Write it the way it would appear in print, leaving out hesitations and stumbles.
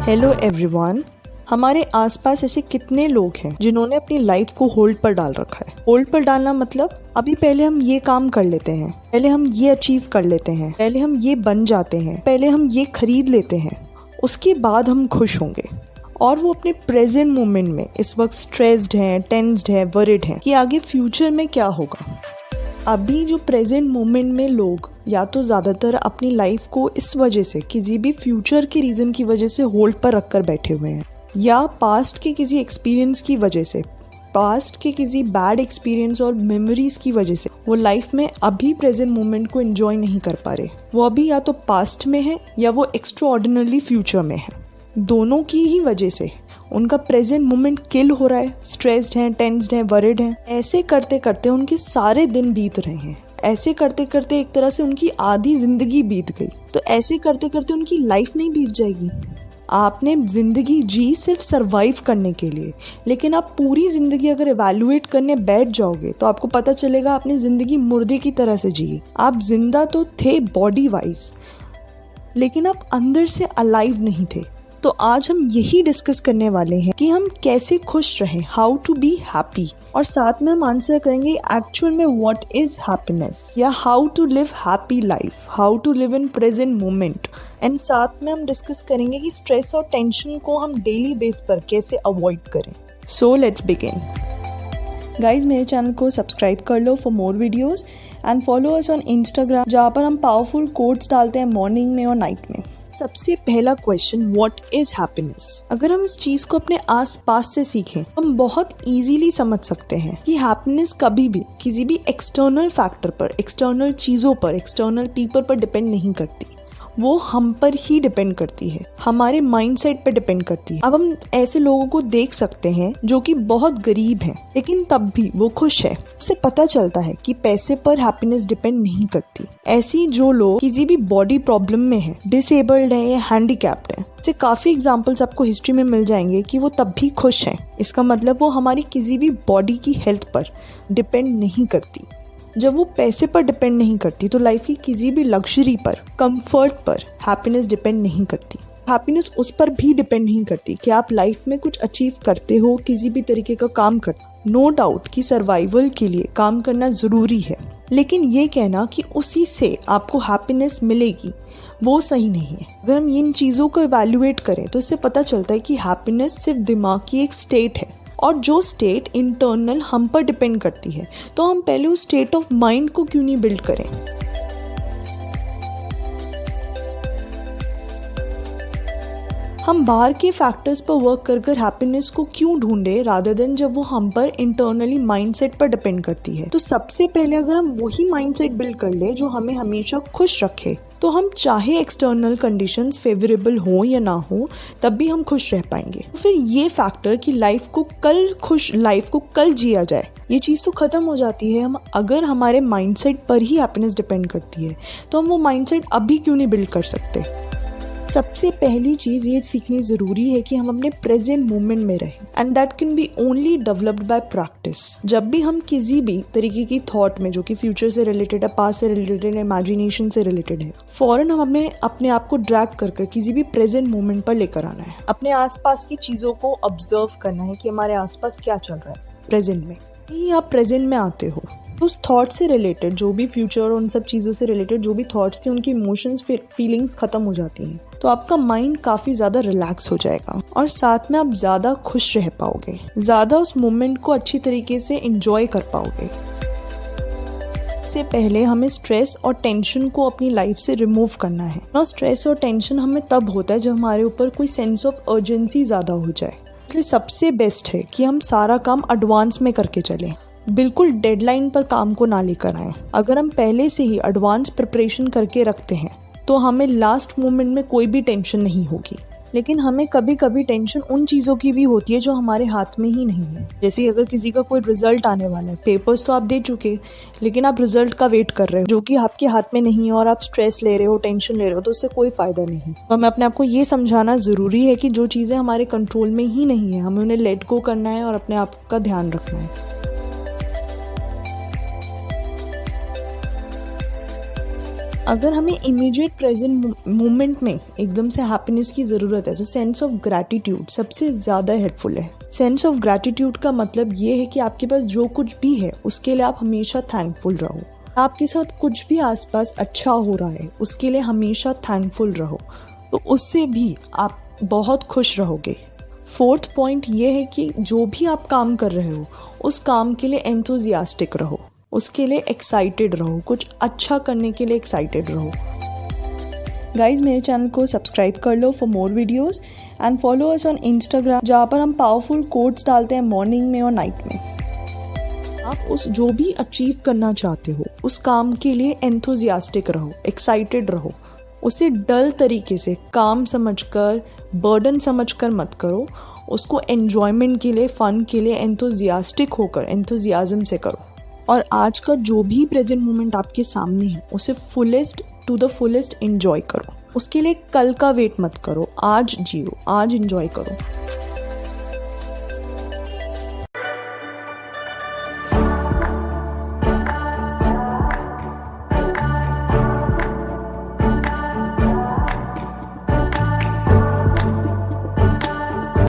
Hello everyone. हमारे आसपास ऐसे कितने लोग हैं जिन्होंने अपनी लाइफ को होल्ड पर डाल रखा है। होल्ड पर डालना मतलब अभी पहले हम ये काम कर लेते हैं, पहले हम ये अचीव कर लेते हैं, पहले हम ये बन जाते हैं, पहले हम ये खरीद लेते हैं, उसके बाद हम खुश होंगे। और वो अपने प्रेजेंट मोमेंट में इस वक्त स्ट्रेस्ड हैं, टेंस्ड हैं, वरिड हैं कि आगे फ्यूचर में क्या होगा। अभी जो प्रेजेंट मोमेंट में लोग या तो ज़्यादातर अपनी लाइफ को इस वजह से किसी भी फ्यूचर के रीज़न की वजह से होल्ड पर रख कर बैठे हुए हैं, या पास्ट के किसी एक्सपीरियंस की वजह से, पास्ट के किसी बैड एक्सपीरियंस और मेमोरीज की वजह से वो लाइफ में अभी प्रेजेंट मोमेंट को एंजॉय नहीं कर पा रहे। वो अभी या तो पास्ट में है या वो एक्स्ट्राऑर्डिनरी फ्यूचर में है। दोनों की ही वजह से उनका प्रेजेंट मोमेंट किल हो रहा है। स्ट्रेस्ड हैं, टेंस्ड हैं, वरिड हैं। ऐसे करते करते उनके सारे दिन बीत रहे हैं। ऐसे करते करते एक तरह से उनकी आधी जिंदगी बीत गई। तो ऐसे करते करते उनकी लाइफ नहीं बीत जाएगी। आपने जिंदगी जी सिर्फ सरवाइव करने के लिए, लेकिन आप पूरी जिंदगी अगर इवैल्यूएट करने बैठ जाओगे तो आपको पता चलेगा आपने जिंदगी मुर्दे की तरह से जी। आप जिंदा तो थे बॉडी वाइज, लेकिन आप अंदर से अलाइव नहीं थे। तो आज हम यही डिस्कस करने वाले हैं कि हम कैसे खुश रहें, हाउ टू बी हैप्पी, और साथ में हम आंसर करेंगे एक्चुअल में व्हाट इज हैप्पीनेस, या how to live happy life, how to live in present moment. And साथ में हम डिस्कस करेंगे कि स्ट्रेस और टेंशन को हम डेली बेस पर कैसे अवॉइड करें। So let's begin. गाइज, मेरे चैनल को सब्सक्राइब कर लो for more videos and follow us on Instagram, जहाँ पर हम पावरफुल कोट्स डालते हैं मॉर्निंग में और नाइट में। सबसे पहला क्वेश्चन, व्हाट इज हैप्पीनेस। अगर हम इस चीज को अपने आसपास से सीखें, हम बहुत इजीली समझ सकते हैं कि हैप्पीनेस कभी भी किसी भी एक्सटर्नल फैक्टर पर, एक्सटर्नल चीजों पर, एक्सटर्नल पीपल पर डिपेंड नहीं करती। वो हम पर ही डिपेंड करती है, हमारे माइंडसेट पे डिपेंड करती है। अब हम ऐसे लोगों को देख सकते हैं जो कि बहुत गरीब हैं, लेकिन तब भी वो खुश है। उससे पता चलता है कि पैसे पर हैप्पीनेस डिपेंड नहीं करती। ऐसी जो लोग किसी भी बॉडी प्रॉब्लम में है, डिसेबल्ड है या हैंडीकैप्ड है, से काफी एग्जाम्पल्स आपको हिस्ट्री में मिल जाएंगे कि वो तब भी खुश हैं। इसका मतलब वो हमारी किसी भी बॉडी की हेल्थ पर डिपेंड नहीं करती। जब वो पैसे पर डिपेंड नहीं करती तो लाइफ की किसी भी लग्जरी पर, कंफर्ट पर हैप्पीनेस डिपेंड नहीं करती। हैप्पीनेस उस पर भी डिपेंड नहीं करती कि आप लाइफ में कुछ अचीव करते हो, किसी भी तरीके का काम करते। नो डाउट कि सर्वाइवल के लिए काम करना जरूरी है, लेकिन ये कहना कि उसी से आपको हैप्पीनेस मिलेगी वो सही नहीं है। अगर हम इन चीज़ों को इवैल्यूएट करें तो इससे पता चलता है कि हैप्पीनेस सिर्फ दिमाग की एक स्टेट है, और जो स्टेट इंटरनल हम पर डिपेंड करती है, तो हम पहले उस स्टेट ऑफ माइंड को क्यों नहीं बिल्ड करें। हम बाहर के फैक्टर्स पर वर्क कर कर हैप्पीनेस को क्यों ढूंढे, रादर देन जब वो हम पर इंटरनली माइंडसेट पर डिपेंड करती है। तो सबसे पहले अगर हम वही माइंडसेट बिल्ड कर ले जो हमें हमेशा खुश रखे, तो हम चाहे एक्सटर्नल कंडीशंस फेवरेबल हो या ना हो, तब भी हम खुश रह पाएंगे। तो फिर ये फैक्टर कि लाइफ को कल जिया जाए, ये चीज़ तो खत्म हो जाती है। हम अगर हमारे माइंडसेट पर ही हैप्पीनेस डिपेंड करती है, तो हम वो माइंडसेट अभी क्यों नहीं बिल्ड कर सकते। सबसे पहली चीज़ ये सीखनी ज़रूरी है कि हम अपने प्रेजेंट मोमेंट में रहें, and that can be only developed by practice. जब भी हम किसी भी तरीके की थॉट में, जो कि फ्यूचर से रिलेटेड है, पास्ट से रिलेटेड है, इमेजिनेशन से रिलेटेड है, फौरन हम अपने आप को ड्रैग कर किसी भी प्रेजेंट मोमेंट पर लेकर आना है। अपने आसपास की चीज़ों को ऑब्जर्व करना है कि हमारे आसपास क्या चल रहा है प्रेजेंट में। ही आप प्रेजेंट में आते हो, उस थॉट से रिलेटेड जो भी फ्यूचर और उन सब चीज़ों से रिलेटेड जो भी थॉट्स थे, उनकी इमोशंस फीलिंग्स खत्म हो जाती हैं। तो आपका माइंड काफ़ी ज़्यादा रिलैक्स हो जाएगा, और साथ में आप ज़्यादा खुश रह पाओगे, ज़्यादा उस मोमेंट को अच्छी तरीके से एंजॉय कर पाओगे। इससे पहले हमें स्ट्रेस और टेंशन को अपनी लाइफ से रिमूव करना है। और स्ट्रेस और टेंशन हमें तब होता है जब हमारे ऊपर कोई सेंस ऑफ अर्जेंसी ज़्यादा हो जाए। इसलिए सबसे बेस्ट है कि हम सारा काम एडवांस में करके चलें, बिल्कुल डेडलाइन पर काम को ना लेकर आए। अगर हम पहले से ही एडवांस प्रिपरेशन करके रखते हैं तो हमें लास्ट मोमेंट में कोई भी टेंशन नहीं होगी। लेकिन हमें कभी कभी टेंशन उन चीज़ों की भी होती है जो हमारे हाथ में ही नहीं है। जैसे अगर किसी का कोई रिजल्ट आने वाला है, पेपर्स तो आप दे चुके, लेकिन आप रिजल्ट का वेट कर रहे हो जो कि आपके हाथ में नहीं है, और आप स्ट्रेस ले रहे हो, टेंशन ले रहे हो, तो उससे कोई फ़ायदा नहीं। तो हमें अपने आप को ये समझाना ज़रूरी है कि जो चीज़ें हमारे कंट्रोल में ही नहीं है, हमें उन्हें लेट गो करना है और अपने आप का ध्यान रखना है। अगर हमें इमीडिएट प्रेजेंट मोमेंट में एकदम से हैप्पीनेस की ज़रूरत है तो सेंस ऑफ ग्रैटिट्यूड सबसे ज़्यादा हेल्पफुल है। सेंस ऑफ ग्रैटिट्यूड का मतलब ये है कि आपके पास जो कुछ भी है उसके लिए आप हमेशा थैंकफुल रहो। आपके साथ कुछ भी आसपास अच्छा हो रहा है उसके लिए हमेशा थैंकफुल रहो, तो उससे भी आप बहुत खुश रहोगे। फोर्थ पॉइंट ये है कि जो भी आप काम कर रहे हो उस काम के लिए एंथुजियास्टिक रहो, उसके लिए एक्साइटेड रहो, कुछ अच्छा करने के लिए एक्साइटेड रहो। गाइज मेरे चैनल को सब्सक्राइब कर लो for more videos and follow us on Instagram, जहाँ पर हम पावरफुल कोट्स डालते हैं मॉर्निंग में और नाइट में। आप उस जो भी अचीव करना चाहते हो उस काम के लिए एंथुजियास्टिक रहो, एक्साइटेड रहो। उसे डल तरीके से काम समझकर, बर्डन समझकर मत करो, उसको एन्जॉयमेंट के लिए, फन के लिए एंथुजियास्टिक होकर, एंथुजियाज्म से करो। और आज का जो भी प्रेजेंट मोमेंट आपके सामने है उसे टू द फुलेस्ट एंजॉय करो। उसके लिए कल का वेट मत करो, आज जियो, आज एंजॉय करो।